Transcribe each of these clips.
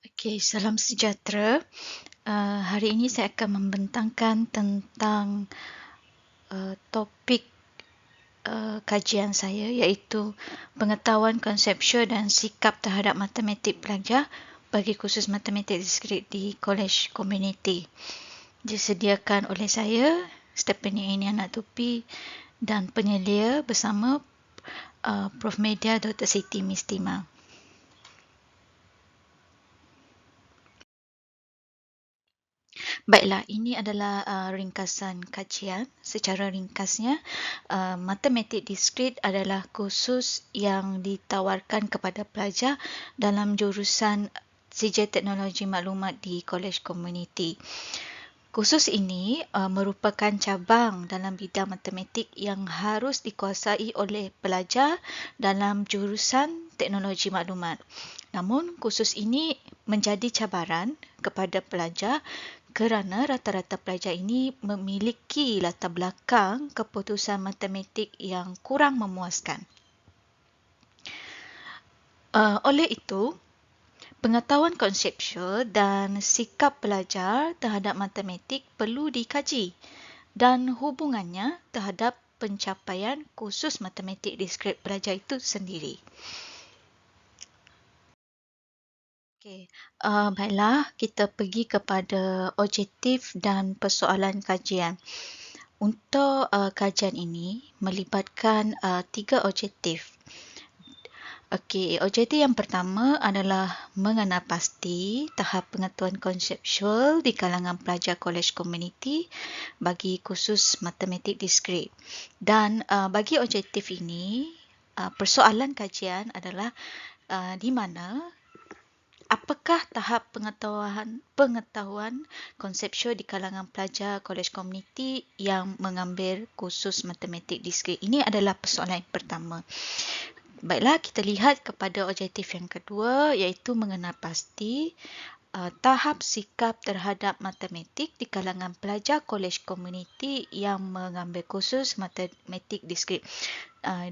Okey, salam sejahtera. Hari ini saya akan membentangkan tentang topik kajian saya iaitu pengetahuan konseptual dan sikap terhadap matematik pelajar bagi kursus matematik diskrit di Kolej Komuniti. Disediakan oleh saya, Stephanie Ainiana Tupi dan penyelia bersama Prof. Media Dr. Siti Mistima. Baiklah, ini adalah ringkasan kajian. Secara ringkasnya, matematik diskrit adalah kursus yang ditawarkan kepada pelajar dalam jurusan CJ Teknologi Maklumat di Kolej Komuniti. Kursus ini merupakan cabang dalam bidang matematik yang harus dikuasai oleh pelajar dalam jurusan teknologi maklumat. Namun, kursus ini menjadi cabaran kepada pelajar kerana rata-rata pelajar ini memiliki latar belakang keputusan matematik yang kurang memuaskan. Oleh itu, pengetahuan konseptual dan sikap pelajar terhadap matematik perlu dikaji dan hubungannya terhadap pencapaian kursus matematik diskrit pelajar itu sendiri. Okey, baiklah, kita pergi kepada objektif dan persoalan kajian. Untuk kajian ini melibatkan 3 objektif. Okey, objektif yang pertama adalah mengenal pasti tahap pengetahuan konseptual di kalangan pelajar kolej komuniti bagi kursus matematik diskrit. Dan bagi objektif ini, persoalan kajian adalah di mana apakah tahap pengetahuan konseptual di kalangan pelajar kolej komuniti yang mengambil kursus matematik diskrit. Ini adalah persoalan yang pertama. Baiklah, kita lihat kepada objektif yang kedua iaitu mengenal pasti tahap sikap terhadap matematik di kalangan pelajar kolej komuniti yang mengambil kursus matematik diskrit.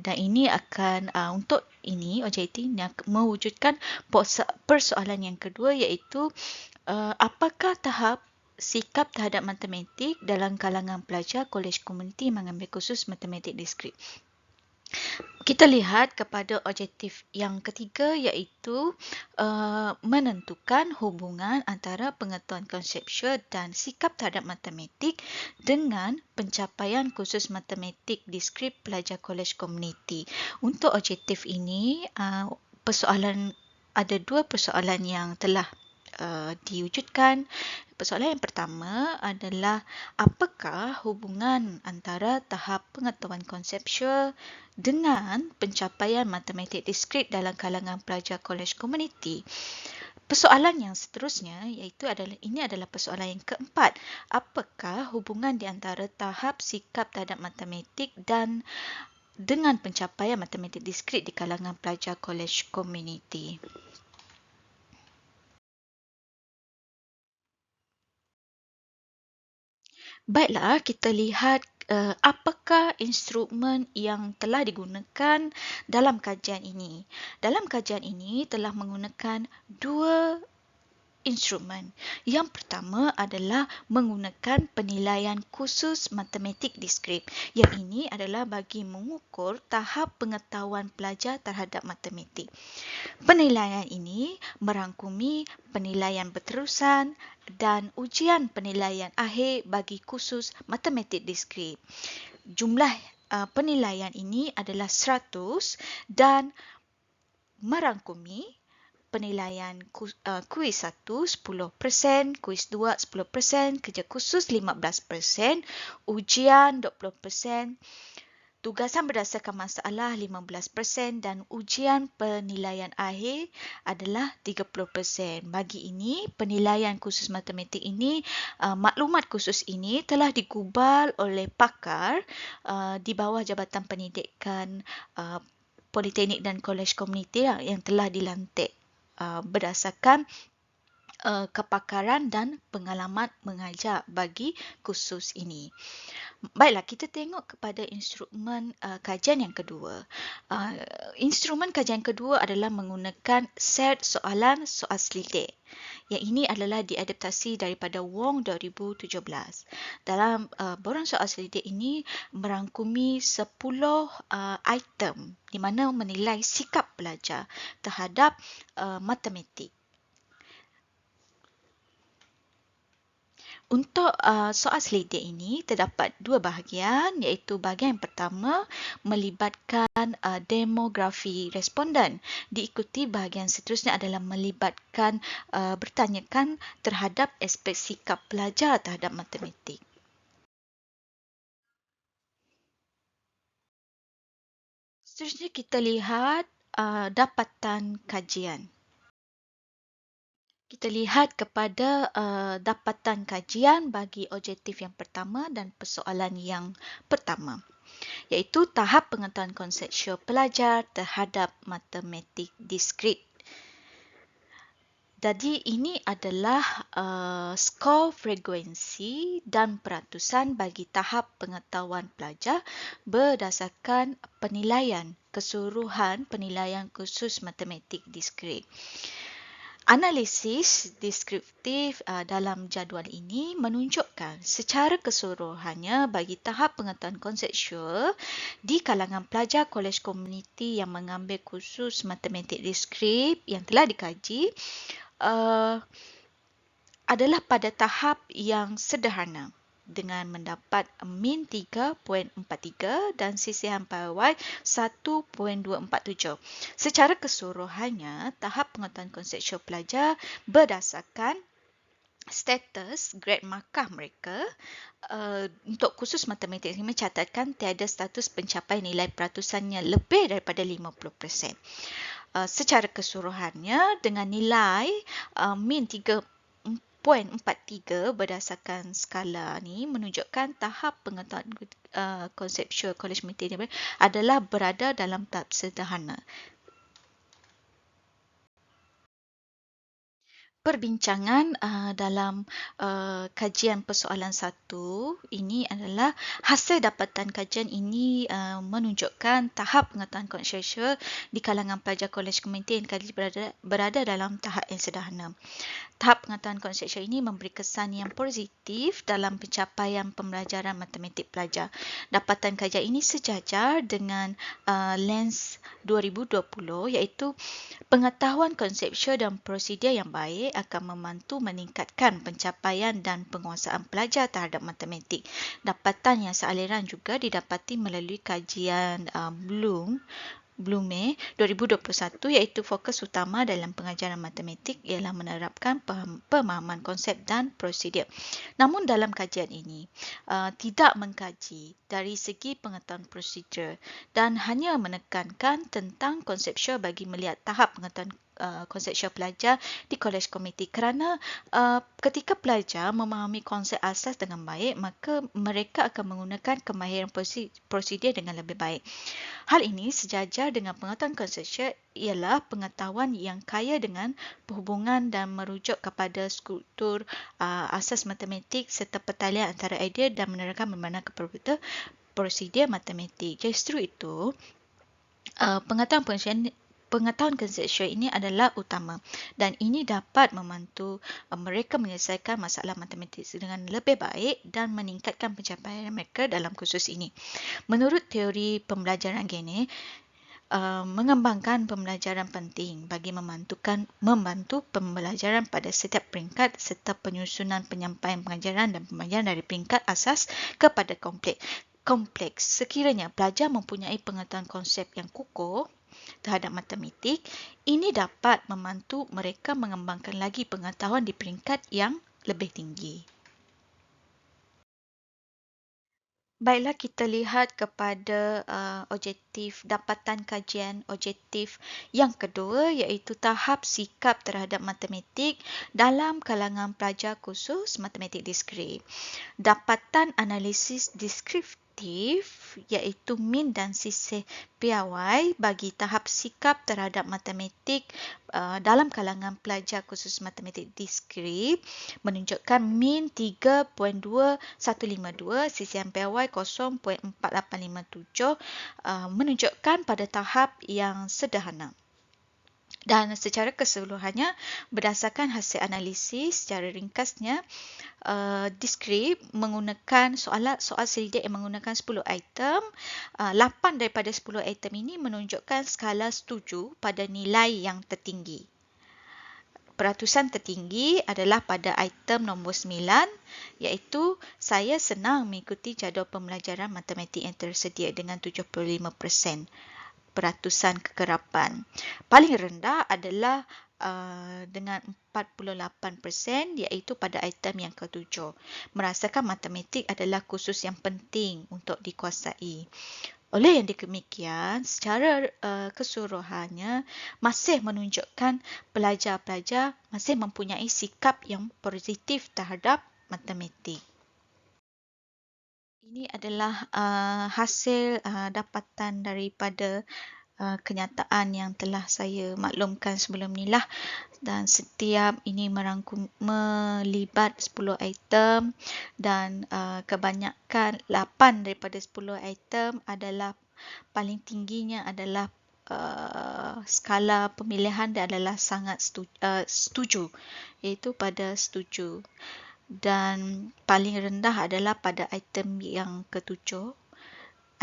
Dan ini akan untuk ini objektif ini akan mewujudkan persoalan yang kedua iaitu apakah tahap sikap terhadap matematik dalam kalangan pelajar kolej komuniti mengambil kursus matematik diskrit. Kita lihat kepada objektif yang ketiga iaitu menentukan hubungan antara pengetahuan konseptual dan sikap terhadap matematik dengan pencapaian kursus matematik diskrit pelajar kolej komuniti. Untuk objektif ini, ada 2 persoalan yang telah diwujudkan. Persoalan yang pertama adalah apakah hubungan antara tahap pengetahuan konseptual dengan pencapaian matematik diskrit dalam kalangan pelajar kolej komuniti. Persoalan yang seterusnya ini adalah persoalan yang keempat. Apakah hubungan di antara tahap sikap terhadap matematik dan dengan pencapaian matematik diskrit di kalangan pelajar kolej komuniti? Baiklah, kita lihat apakah instrumen yang telah digunakan dalam kajian ini. Dalam kajian ini telah menggunakan 2 instrumen. Yang pertama adalah menggunakan penilaian khusus matematik diskrit. Yang ini adalah bagi mengukur tahap pengetahuan pelajar terhadap matematik. Penilaian ini merangkumi penilaian berterusan dan ujian penilaian akhir bagi kursus matematik diskrit. Jumlah penilaian ini adalah 100 dan merangkumi penilaian kuis 1 10%, kuis 2 10%, kerja khusus 15%, ujian 20%, tugasan berdasarkan masalah 15% dan ujian penilaian akhir adalah 30%. Bagi ini, penilaian khusus matematik ini, maklumat khusus ini telah digubal oleh pakar di bawah Jabatan Pendidikan Politeknik dan Kolej Komuniti yang telah dilantik berdasarkan kepakaran dan pengalaman mengajar bagi kursus ini. Baiklah, kita tengok kepada instrumen kajian yang kedua. Instrumen kajian kedua adalah menggunakan set soalan soal selidik. Yang ini adalah diadaptasi daripada Wong 2017. Dalam borang soal selidik ini merangkumi 10 item di mana menilai sikap pelajar terhadap matematik. Untuk soal selidik ini terdapat dua bahagian, iaitu bahagian yang pertama melibatkan demografi responden. Diikuti bahagian seterusnya adalah melibatkan bertanyakan terhadap aspek sikap pelajar terhadap matematik. Seterusnya kita lihat dapatan kajian. Kita lihat kepada dapatan kajian bagi objektif yang pertama dan persoalan yang pertama, iaitu tahap pengetahuan konseptual pelajar terhadap matematik diskrit. Jadi ini adalah skor frekuensi dan peratusan bagi tahap pengetahuan pelajar berdasarkan penilaian keseluruhan penilaian khusus matematik diskrit. Analisis deskriptif dalam jadual ini menunjukkan secara keseluruhannya bagi tahap pengetahuan konseptual di kalangan pelajar kolej komuniti yang mengambil kursus matematik diskrit yang telah dikaji adalah pada tahap yang sederhana dengan mendapat min 3.43 dan sisihan pawai 1.247. Secara keseluruhannya, tahap pengetahuan konseptual pelajar berdasarkan status grade markah mereka untuk kursus matematik ini mencatatkan tiada status pencapaian nilai peratusannya lebih daripada 50%. Secara keseluruhannya dengan nilai min 3.43 berdasarkan skala ni menunjukkan tahap pengetahuan konseptual kolej komuniti adalah berada dalam tahap sederhana. Perbincangan dalam kajian persoalan 1 ini adalah hasil dapatan kajian ini menunjukkan tahap pengetahuan konseptual di kalangan pelajar kolej komuniti yang berada dalam tahap yang sederhana. Tahap pengetahuan konseptual ini memberi kesan yang positif dalam pencapaian pembelajaran matematik pelajar. Dapatan kajian ini sejajar dengan LANS 2020 iaitu pengetahuan konseptual dan prosedur yang baik akan membantu meningkatkan pencapaian dan penguasaan pelajar terhadap matematik. Dapatan yang sealiran juga didapati melalui kajian Blume 2021 iaitu fokus utama dalam pengajaran matematik ialah menerapkan pemahaman konsep dan prosedur. Namun dalam kajian ini tidak mengkaji dari segi pengetahuan prosedur dan hanya menekankan tentang konseptual bagi melihat tahap pengetahuan konseptual pelajar di kolej komuniti kerana ketika pelajar memahami konsep asas dengan baik maka mereka akan menggunakan kemahiran prosedur dengan lebih baik. Hal ini sejajar dengan pengetahuan konseptual ialah pengetahuan yang kaya dengan perhubungan dan merujuk kepada struktur asas matematik serta pertalian antara idea dan menerangkan bagaimana prosedur matematik. Justru itu, pengetahuan konseptual ini adalah utama dan ini dapat membantu mereka menyelesaikan masalah matematik dengan lebih baik dan meningkatkan pencapaian mereka dalam kursus ini. Menurut teori pembelajaran Gene, mengembangkan pembelajaran penting bagi membantu pembelajaran pada setiap peringkat serta penyusunan penyampaian pengajaran dan pembelajaran dari peringkat asas kepada kompleks. Sekiranya pelajar mempunyai pengetahuan konsep yang kukuh terhadap matematik, ini dapat membantu mereka mengembangkan lagi pengetahuan di peringkat yang lebih tinggi. Baiklah, kita lihat kepada objektif dapatan kajian objektif yang kedua iaitu tahap sikap terhadap matematik dalam kalangan pelajar khusus matematik diskrit. Dapatan analisis deskriptif iaitu min dan sisih piawai bagi tahap sikap terhadap matematik dalam kalangan pelajar khusus matematik diskrip menunjukkan min 3.2152, sisihan piawai 0.4857, menunjukkan pada tahap yang sederhana. Dan secara keseluruhannya, berdasarkan hasil analisis secara ringkasnya, diskrip menggunakan soal selidik yang menggunakan 10 item. 8 daripada 10 item ini menunjukkan skala setuju pada nilai yang tertinggi. Peratusan tertinggi adalah pada item nombor 9, iaitu saya senang mengikuti jadual pembelajaran matematik yang tersedia dengan 75%. Peratusan kekerapan. Paling rendah adalah dengan 48%, iaitu pada item yang ke-7. Merasakan matematik adalah kursus yang penting untuk dikuasai. Oleh yang demikian, secara keseluruhannya masih menunjukkan pelajar-pelajar masih mempunyai sikap yang positif terhadap matematik. Ini adalah hasil dapatan daripada kenyataan yang telah saya maklumkan sebelum ni lah, dan setiap ini melibat 10 item dan kebanyakan 8 daripada 10 item adalah paling tingginya adalah skala pemilihan dia adalah sangat setuju, iaitu pada setuju. Dan paling rendah adalah pada item yang ke-7.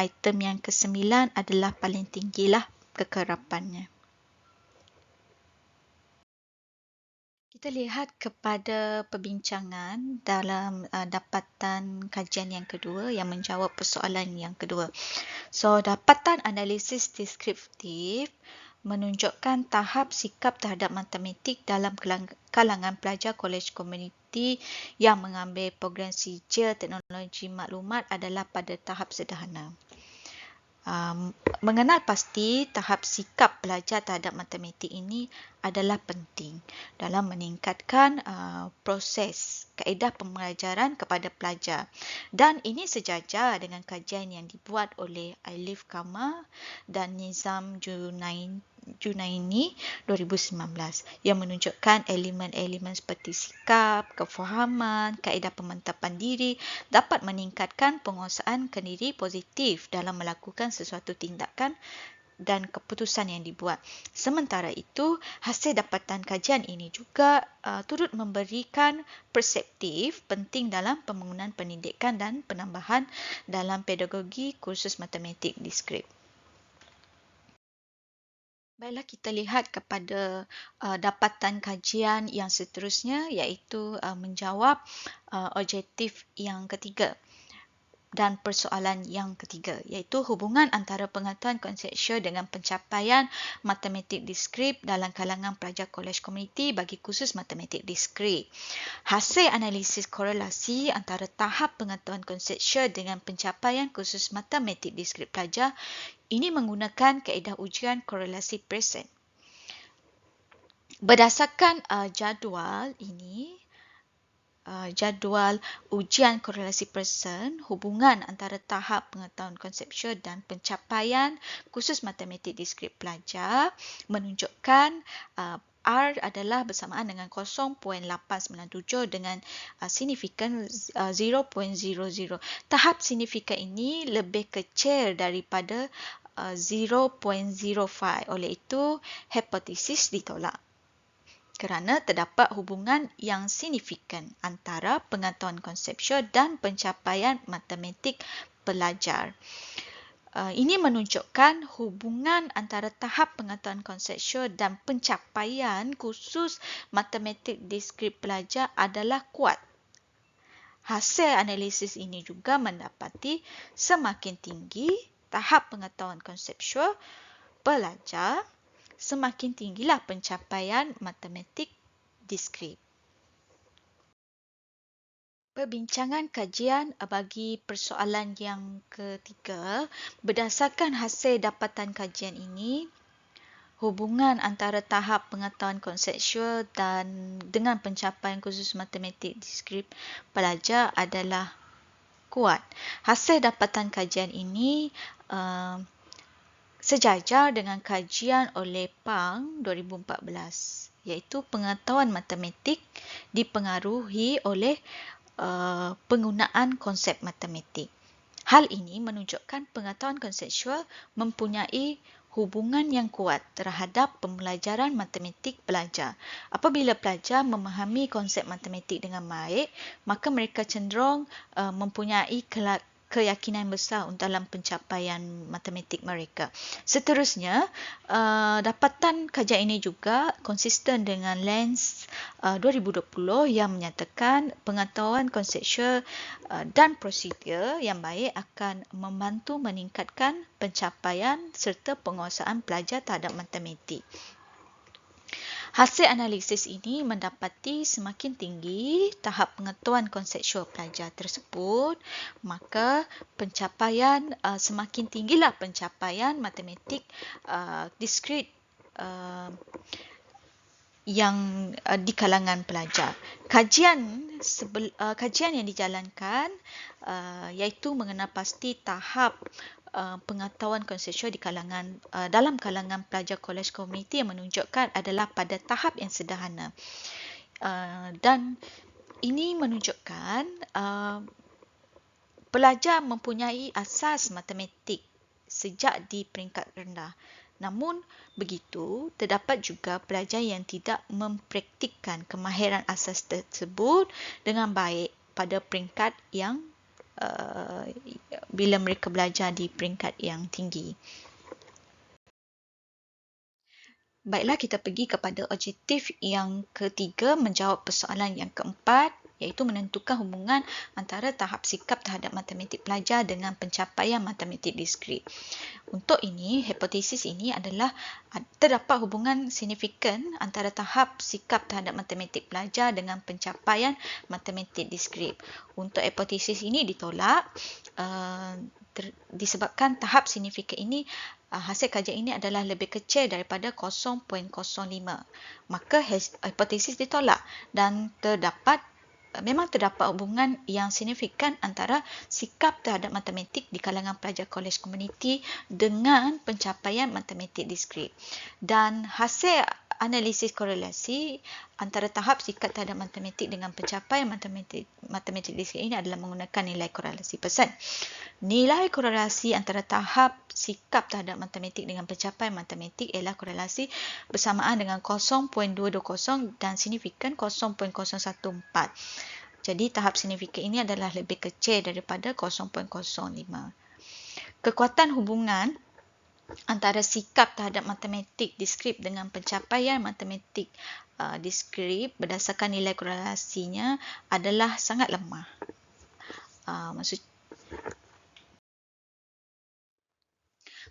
Item yang ke-9 adalah paling tinggilah kekerapannya. Kita lihat kepada perbincangan dalam dapatan kajian yang kedua yang menjawab persoalan yang kedua. So, dapatan analisis deskriptif menunjukkan tahap sikap terhadap matematik dalam kalangan pelajar kolej komuniti yang mengambil program sijil teknologi maklumat adalah pada tahap sederhana. Mengenal pasti tahap sikap pelajar terhadap matematik ini adalah penting dalam meningkatkan proses kaedah pembelajaran kepada pelajar, dan ini sejajar dengan kajian yang dibuat oleh Alif Kama dan Nizam Junaini 2019 yang menunjukkan elemen-elemen seperti sikap, kefahaman, kaedah pemantapan diri dapat meningkatkan penguasaan kendiri positif dalam melakukan sesuatu tindakan dan keputusan yang dibuat. Sementara itu, hasil dapatan kajian ini juga turut memberikan perspektif penting dalam pembangunan pendidikan dan penambahan dalam pedagogi kursus matematik diskrip. Baiklah, kita lihat kepada dapatan kajian yang seterusnya, iaitu menjawab objektif yang ketiga dan persoalan yang ketiga, iaitu hubungan antara pengetahuan konseptual dengan pencapaian matematik diskrip dalam kalangan pelajar kolej komuniti bagi kursus matematik diskrip. Hasil analisis korelasi antara tahap pengetahuan konseptual dengan pencapaian kursus matematik diskrip pelajar ini menggunakan kaedah ujian korelasi Pearson. Berdasarkan jadual ini, jadual ujian korelasi Pearson, hubungan antara tahap pengetahuan konseptual dan pencapaian kursus matematik diskrip pelajar menunjukkan R adalah bersamaan dengan 0.897 dengan signifikan 0.00. Tahap signifikan ini lebih kecil daripada 0.05. Oleh itu, hipotesis ditolak kerana terdapat hubungan yang signifikan antara pengetahuan konseptual dan pencapaian matematik pelajar. Ini menunjukkan hubungan antara tahap pengetahuan konseptual dan pencapaian kursus matematik diskrip pelajar adalah kuat. Hasil analisis ini juga mendapati semakin tinggi tahap pengetahuan konseptual pelajar, semakin tinggilah pencapaian matematik diskrip. Perbincangan kajian bagi persoalan yang ketiga, berdasarkan hasil dapatan kajian ini, hubungan antara tahap pengetahuan konseptual dan dengan pencapaian kursus matematik diskrip pelajar adalah kuat. Hasil dapatan kajian ini sejajar dengan kajian oleh Pang 2014, iaitu pengetahuan matematik dipengaruhi oleh penggunaan konsep matematik. Hal ini menunjukkan pengetahuan konseptual mempunyai hubungan yang kuat terhadap pembelajaran matematik pelajar. Apabila pelajar memahami konsep matematik dengan baik, maka mereka cenderung mempunyai keyakinan besar dalam pencapaian matematik mereka. Seterusnya, dapatan kajian ini juga konsisten dengan Lenz 2020 yang menyatakan pengetahuan konseptual dan prosedur yang baik akan membantu meningkatkan pencapaian serta penguasaan pelajar terhadap matematik. Hasil analisis ini mendapati semakin tinggi tahap pengetahuan konseptual pelajar tersebut, maka semakin tinggilah pencapaian matematik diskrit yang di kalangan pelajar. Kajian yang dijalankan iaitu mengenal pasti tahap pengetahuan konseptual dalam kalangan pelajar kolej komuniti yang menunjukkan adalah pada tahap yang sederhana. Dan ini menunjukkan pelajar mempunyai asas matematik sejak di peringkat rendah. Namun begitu, terdapat juga pelajar yang tidak mempraktikkan kemahiran asas tersebut dengan baik pada peringkat yang bila mereka belajar di peringkat yang tinggi. Baiklah, kita pergi kepada objektif yang ketiga, menjawab persoalan yang keempat, iaitu menentukan hubungan antara tahap sikap terhadap matematik pelajar dengan pencapaian matematik diskrit. Untuk ini, hipotesis ini adalah terdapat hubungan signifikan antara tahap sikap terhadap matematik pelajar dengan pencapaian matematik diskrit. Untuk hipotesis ini ditolak disebabkan tahap signifikan ini, hasil kajian ini adalah lebih kecil daripada 0.05. Maka hipotesis ditolak dan memang terdapat hubungan yang signifikan antara sikap terhadap matematik di kalangan pelajar kolej komuniti dengan pencapaian matematik diskrit. Dan hasil analisis korelasi antara tahap sikap terhadap matematik dengan pencapaian matematik diskrit ini adalah menggunakan nilai korelasi persen. Nilai korelasi antara tahap sikap terhadap matematik dengan pencapaian matematik ialah korelasi bersamaan dengan 0.220 dan signifikan 0.014. Jadi tahap signifikan ini adalah lebih kecil daripada 0.05. Kekuatan hubungan antara sikap terhadap matematik diskrit dengan pencapaian matematik diskrit berdasarkan nilai korelasinya adalah sangat lemah.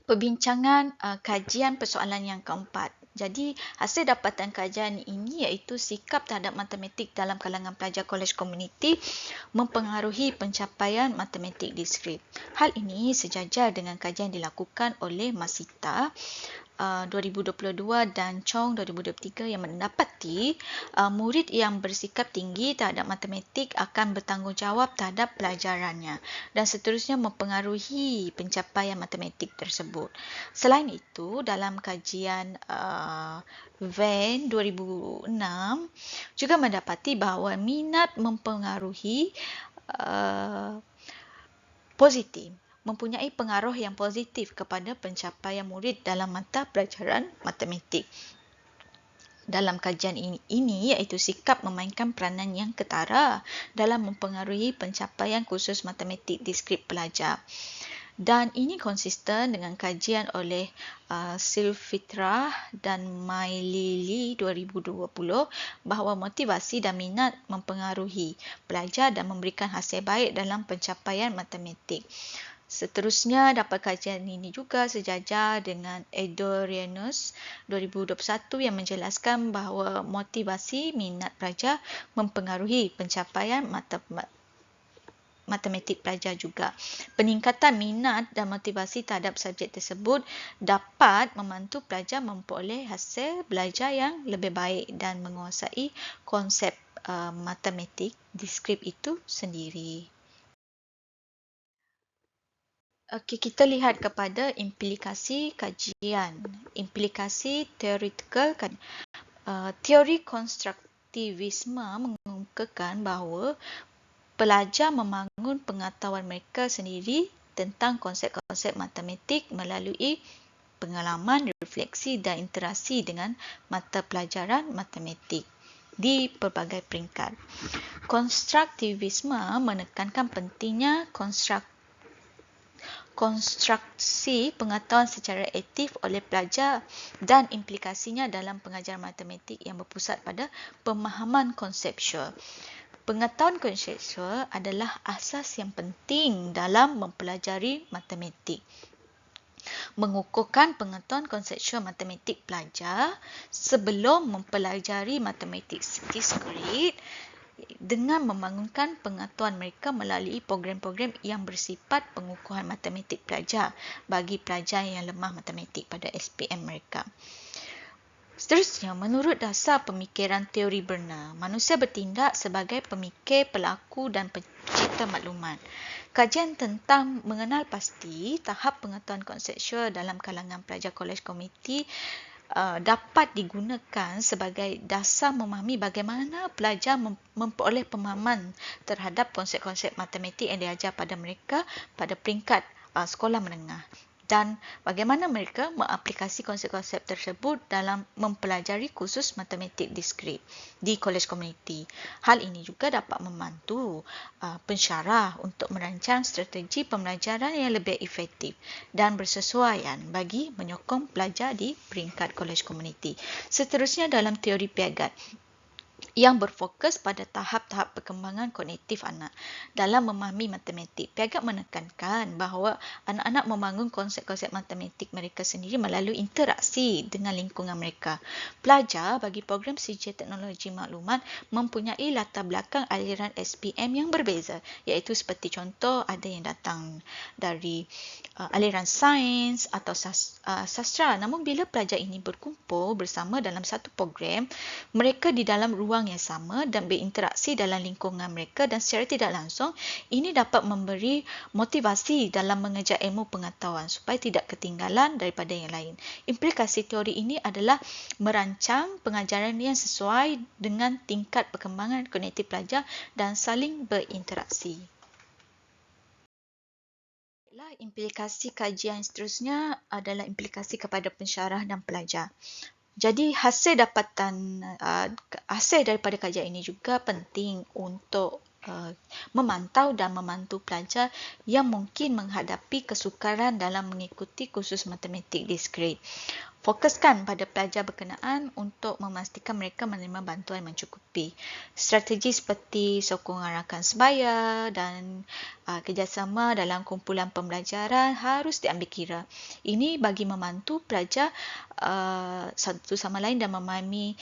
Perbincangan kajian persoalan yang keempat. Jadi, hasil dapatan kajian ini iaitu sikap terhadap matematik dalam kalangan pelajar kolej komuniti mempengaruhi pencapaian matematik diskrit. Hal ini sejajar dengan kajian dilakukan oleh Masita 2022 dan Chong 2023 yang mendapati murid yang bersikap tinggi terhadap matematik akan bertanggungjawab terhadap pelajarannya dan seterusnya mempengaruhi pencapaian matematik tersebut. Selain itu, dalam kajian Venn 2006 juga mendapati bahawa minat mempengaruhi mempunyai pengaruh yang positif kepada pencapaian murid dalam mata pelajaran matematik. Dalam kajian ini iaitu sikap memainkan peranan yang ketara dalam mempengaruhi pencapaian kursus matematik diskrit pelajar. Dan ini konsisten dengan kajian oleh Silfitra dan Mailili 2020 bahawa motivasi dan minat mempengaruhi pelajar dan memberikan hasil baik dalam pencapaian matematik. Seterusnya, dapat kajian ini juga sejajar dengan Edorianus 2021 yang menjelaskan bahawa motivasi minat pelajar mempengaruhi pencapaian matematik pelajar juga. Peningkatan minat dan motivasi terhadap subjek tersebut dapat membantu pelajar memperoleh hasil belajar yang lebih baik dan menguasai konsep matematik diskrit itu sendiri. Okey, kita lihat kepada implikasi kajian. Implikasi teoretikal kan. Teori konstruktivisme mengemukakan bahawa pelajar membangun pengetahuan mereka sendiri tentang konsep-konsep matematik melalui pengalaman, refleksi dan interaksi dengan mata pelajaran matematik di pelbagai peringkat. Konstruktivisme menekankan pentingnya konstruksi pengetahuan secara aktif oleh pelajar dan implikasinya dalam pengajaran matematik yang berpusat pada pemahaman konseptual. Pengetahuan konseptual adalah asas yang penting dalam mempelajari matematik. Mengukuhkan pengetahuan konseptual matematik pelajar sebelum mempelajari matematik diskrit dengan membangunkan pengetahuan mereka melalui program-program yang bersifat pengukuhan matematik pelajar bagi pelajar yang lemah matematik pada SPM mereka. Seterusnya, menurut dasar pemikiran teori Berner, manusia bertindak sebagai pemikir, pelaku dan pencipta maklumat. Kajian tentang mengenal pasti tahap pengetahuan konseptual dalam kalangan pelajar kolej komuniti dapat digunakan sebagai dasar memahami bagaimana pelajar memperoleh pemahaman terhadap konsep-konsep matematik yang diajar pada mereka pada peringkat sekolah menengah dan bagaimana mereka mengaplikasi konsep-konsep tersebut dalam mempelajari kursus matematik diskrit di kolej komuniti. Hal ini juga dapat membantu pensyarah untuk merancang strategi pembelajaran yang lebih efektif dan bersesuaian bagi menyokong pelajar di peringkat kolej komuniti. Seterusnya dalam teori Piaget yang berfokus pada tahap-tahap perkembangan kognitif anak dalam memahami matematik. Piaget menekankan bahawa anak-anak membangun konsep-konsep matematik mereka sendiri melalui interaksi dengan lingkungan mereka. Pelajar bagi program CJ Teknologi Maklumat mempunyai latar belakang aliran SPM yang berbeza, iaitu seperti contoh ada yang datang dari aliran sains atau sastra. Namun bila pelajar ini berkumpul bersama dalam satu program, mereka di dalam ruang yang sama dan berinteraksi dalam lingkungan mereka dan secara tidak langsung ini dapat memberi motivasi dalam mengejar ilmu pengetahuan supaya tidak ketinggalan daripada yang lain. Implikasi teori ini adalah merancang pengajaran yang sesuai dengan tingkat perkembangan kognitif pelajar dan saling berinteraksi. Implikasi kajian seterusnya adalah implikasi kepada pensyarah dan pelajar. Jadi hasil daripada kajian ini juga penting untuk memantau dan membantu pelajar yang mungkin menghadapi kesukaran dalam mengikuti kursus matematik diskrit. Fokuskan pada pelajar berkenaan untuk memastikan mereka menerima bantuan yang mencukupi. Strategi seperti sokongan rakan sebaya dan kerjasama dalam kumpulan pembelajaran harus diambil kira. Ini bagi membantu pelajar satu sama lain dan memahami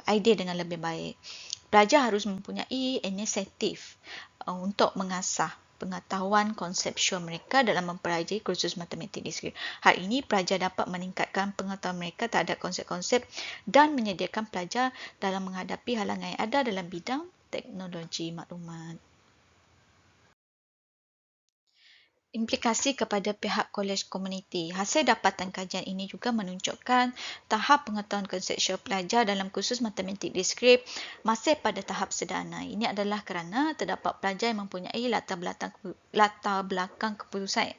idea dengan lebih baik. Pelajar harus mempunyai inisiatif untuk mengasah pengetahuan konseptual mereka dalam mempelajari kursus matematik diskrit. Hal ini pelajar dapat meningkatkan pengetahuan mereka terhadap konsep-konsep dan menyediakan pelajar dalam menghadapi halangan yang ada dalam bidang teknologi maklumat. Implikasi kepada pihak kolej komuniti. Hasil dapatan kajian ini juga menunjukkan tahap pengetahuan konseptual pelajar dalam kursus matematik diskrit masih pada tahap sederhana. Ini adalah kerana terdapat pelajar yang mempunyai latar belakang keputusan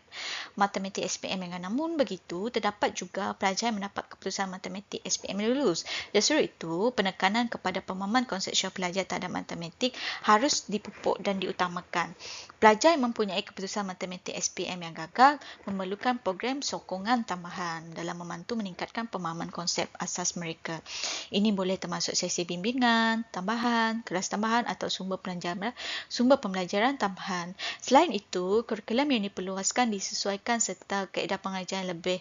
matematik SPM yang namun begitu terdapat juga pelajar yang mendapat keputusan matematik SPM lulus. Oleh sebab itu, penekanan kepada pemahaman konseptual pelajar terhadap matematik harus dipupuk dan diutamakan. Pelajar yang mempunyai keputusan matematik SPM yang gagal memerlukan program sokongan tambahan dalam membantu meningkatkan pemahaman konsep asas mereka. Ini boleh termasuk sesi bimbingan tambahan, kelas tambahan atau sumber pembelajaran tambahan. Selain itu, kurikulum yang diperluaskan disesuaikan serta kaedah pengajaran lebih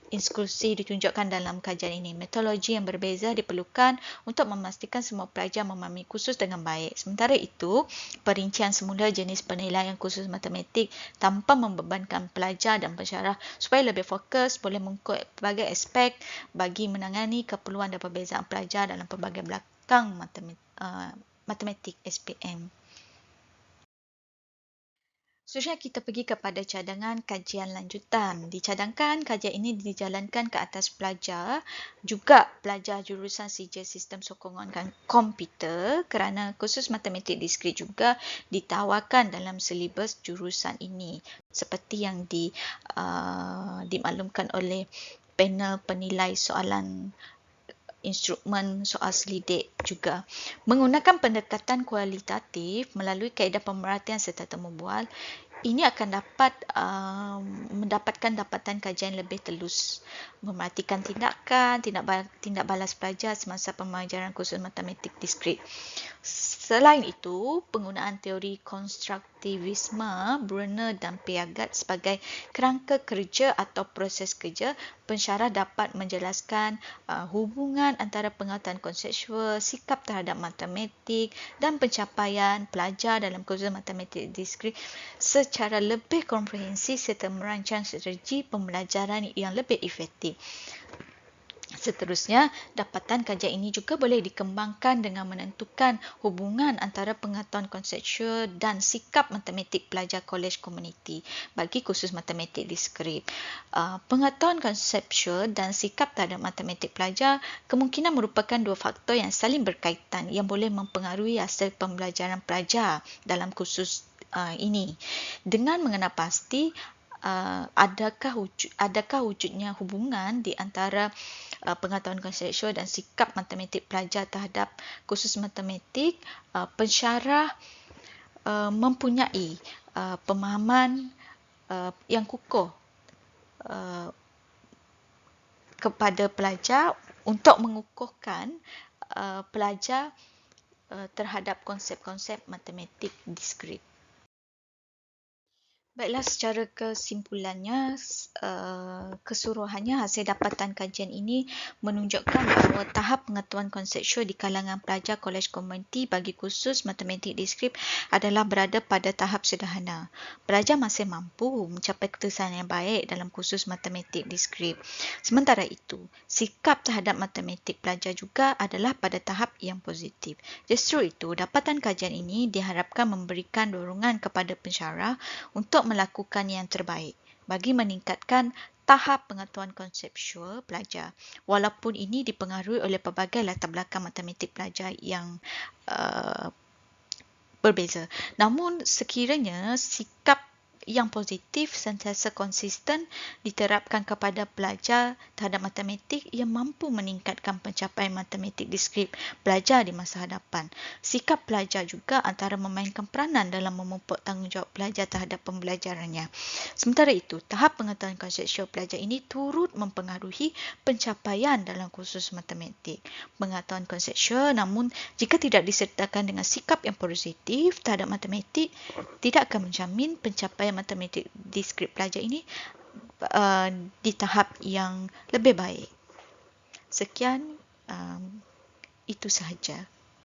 inklusi ditunjukkan dalam kajian ini. Metodologi yang berbeza diperlukan untuk memastikan semua pelajar memahami kursus dengan baik. Sementara itu, perincian semula jenis penilaian kursus matematik tanpa membebankan pelajar dan pensyarah supaya lebih fokus boleh mengikut pelbagai aspek bagi menangani keperluan dan perbezaan pelajar dalam pelbagai belakang matematik SPM. Seterusnya kita pergi kepada cadangan kajian lanjutan. Dicadangkan kajian ini dijalankan ke atas pelajar, juga pelajar jurusan CJ Sistem Sokongan Komputer kerana kursus matematik diskrit juga ditawarkan dalam silibus jurusan ini seperti yang dimaklumkan oleh panel penilai soalan instrumen soal selidik juga. Menggunakan pendekatan kualitatif melalui kaedah pemerhatian serta temu bual, ini akan dapat mendapatkan dapatan kajian lebih telus, memerhatikan tindak balas pelajar semasa pembelajaran kursus matematik diskrit. Selain itu, penggunaan teori konstruktivisme Brunner dan Piaget sebagai kerangka kerja atau proses kerja, pensyarah dapat menjelaskan hubungan antara pengetahuan konseptual, sikap terhadap matematik dan pencapaian pelajar dalam kursus matematik diskrit secara lebih komprehensif serta merancang strategi pembelajaran yang lebih efektif. Seterusnya, dapatan kajian ini juga boleh dikembangkan dengan menentukan hubungan antara pengetahuan konseptual dan sikap matematik pelajar kolej komuniti bagi kursus matematik diskrit. Pengetahuan konseptual dan sikap terhadap matematik pelajar kemungkinan merupakan dua faktor yang saling berkaitan yang boleh mempengaruhi hasil pembelajaran pelajar dalam kursus ini. Dengan mengenal pasti adakah wujudnya hubungan di antara pengetahuan konseptual dan sikap matematik pelajar terhadap kursus matematik, pensyarah mempunyai pemahaman yang kukuh kepada pelajar untuk mengukuhkan pelajar terhadap konsep-konsep matematik diskrit. Baiklah, secara kesimpulannya, keseluruhannya hasil dapatan kajian ini menunjukkan bahawa tahap pengetahuan konseptual di kalangan pelajar kolej komuniti bagi kursus matematik diskrit adalah berada pada tahap sederhana. Pelajar masih mampu mencapai ketersanan yang baik dalam kursus matematik diskrit. Sementara itu, sikap terhadap matematik pelajar juga adalah pada tahap yang positif. Justru itu, dapatan kajian ini diharapkan memberikan dorongan kepada pensyarah untuk melakukan yang terbaik bagi meningkatkan tahap pengetahuan konseptual pelajar. Walaupun ini dipengaruhi oleh pelbagai latar belakang matematik pelajar yang berbeza. Namun sekiranya sikap yang positif sentiasa konsisten diterapkan kepada pelajar terhadap matematik, ia mampu meningkatkan pencapaian matematik diskrit pelajar di masa hadapan. Sikap pelajar juga antara memainkan peranan dalam memupuk tanggungjawab pelajar terhadap pembelajarannya. Sementara itu, tahap pengetahuan konseptual pelajar ini turut mempengaruhi pencapaian dalam kursus matematik. Pengetahuan konseptual namun jika tidak disertakan dengan sikap yang positif terhadap matematik, tidak akan menjamin pencapaian matematik diskrit pelajar ini di tahap yang lebih baik. Sekian, itu sahaja.